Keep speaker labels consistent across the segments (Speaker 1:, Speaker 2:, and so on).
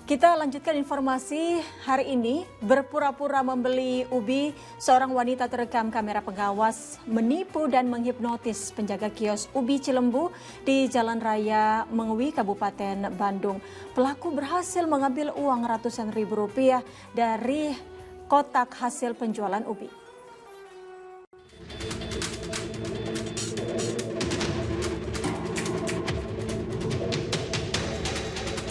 Speaker 1: Kita lanjutkan informasi hari ini. Berpura-pura membeli ubi, seorang wanita terekam kamera pengawas menipu dan menghipnotis penjaga kios ubi Cilembu di Jalan Raya Mengwi, Kabupaten Bandung. Pelaku berhasil mengambil uang ratusan ribu rupiah dari kotak hasil penjualan ubi.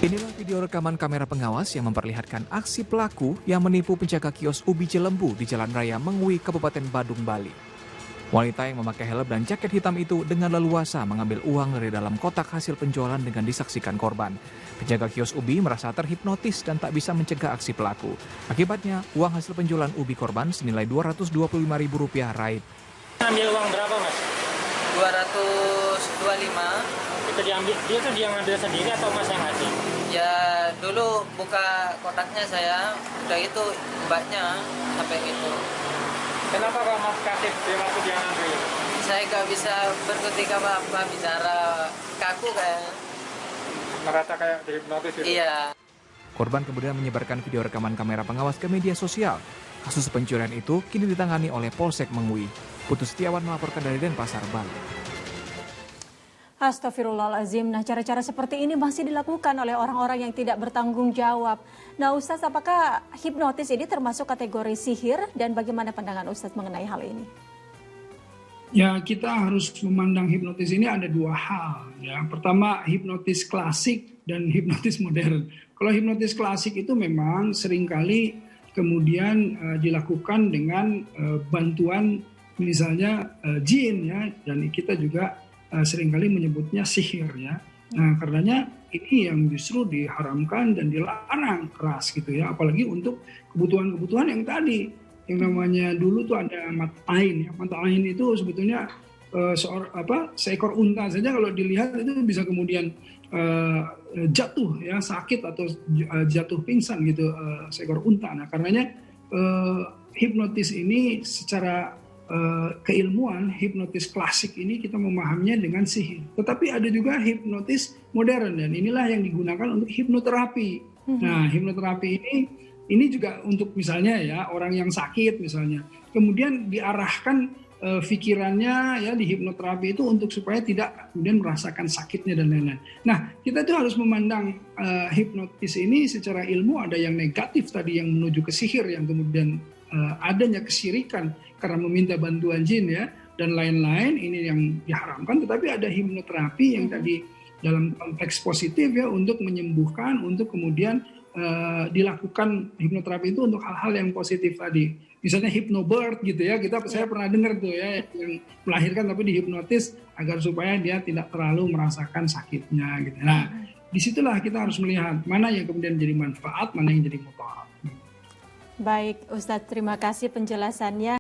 Speaker 2: Inilah video rekaman kamera pengawas yang memperlihatkan aksi pelaku yang menipu penjaga kios ubi Cilembu di Jalan Raya Mengwi, Kabupaten Bandung, Bali. Wanita yang memakai helm dan jaket hitam itu dengan leluasa mengambil uang dari dalam kotak hasil penjualan dengan disaksikan korban. Penjaga kios ubi merasa terhipnotis dan tak bisa mencegah aksi pelaku. Akibatnya, uang hasil penjualan ubi korban senilai Rp225.000 raib.
Speaker 3: Ambil uang berapa, Mas?
Speaker 4: 225.
Speaker 3: Itu dia ngambil sendiri atau Mas yang ngasih?
Speaker 4: Ya dulu buka kotaknya saya, udah itu mbaknya sampai gitu.
Speaker 3: Kenapa kok Mas kasih dia waktu dia ngambil?
Speaker 4: Saya gak bisa berkutik apa-apa, bicara kaku kayak.
Speaker 3: Merasa kayak dihipnotis gitu?
Speaker 4: Iya.
Speaker 2: Korban kemudian menyebarkan video rekaman kamera pengawas ke media sosial. Kasus pencurian itu kini ditangani oleh Polsek Mengwi. Putu Setiawan melaporkan dari Denpasar, Bali.
Speaker 1: Astagfirullahaladzim. Nah, cara-cara seperti ini masih dilakukan oleh orang-orang yang tidak bertanggung jawab. Nah, Ustadz, apakah hipnotis ini termasuk kategori sihir dan bagaimana pandangan Ustadz mengenai hal ini?
Speaker 5: Ya, kita harus memandang hipnotis ini ada dua hal. Ya, pertama hipnotis klasik dan hipnotis modern. Kalau hipnotis klasik itu memang seringkali kemudian dilakukan dengan bantuan misalnya jin, ya, dan kita juga seringkali menyebutnya sihir, ya. Nah, karenanya ini yang justru diharamkan dan dilarang keras gitu, ya, apalagi untuk kebutuhan-kebutuhan yang tadi, yang namanya dulu tuh ada matain, ya. Matain itu sebetulnya seekor unta saja kalau dilihat itu bisa kemudian jatuh, ya, sakit atau jatuh pingsan gitu, seekor unta. Nah, karenanya hipnotis ini secara keilmuan, hipnotis klasik ini kita memahaminya dengan sihir. Tetapi ada juga hipnotis modern dan inilah yang digunakan untuk hipnoterapi. Nah, hipnoterapi ini juga untuk misalnya, ya, orang yang sakit misalnya, kemudian diarahkan pikirannya, ya, di hipnoterapi itu untuk supaya tidak kemudian merasakan sakitnya dan lain-lain. Nah, kita tuh harus memandang hipnotis ini secara ilmu. Ada yang negatif tadi yang menuju ke sihir, yang kemudian adanya kesyirikan karena meminta bantuan jin, ya, dan lain-lain, ini yang diharamkan. Tetapi ada hipnoterapi yang tadi dalam konteks positif, ya, untuk menyembuhkan, untuk kemudian dilakukan hipnoterapi itu untuk hal-hal yang positif tadi. Misalnya hypnobirth gitu, ya, saya pernah dengar tuh, ya, yang melahirkan tapi dihipnotis agar supaya dia tidak terlalu merasakan sakitnya gitu. Nah, disitulah kita harus melihat mana yang kemudian jadi manfaat, mana yang jadi mudarat.
Speaker 1: Baik, Ustadz, terima kasih penjelasannya.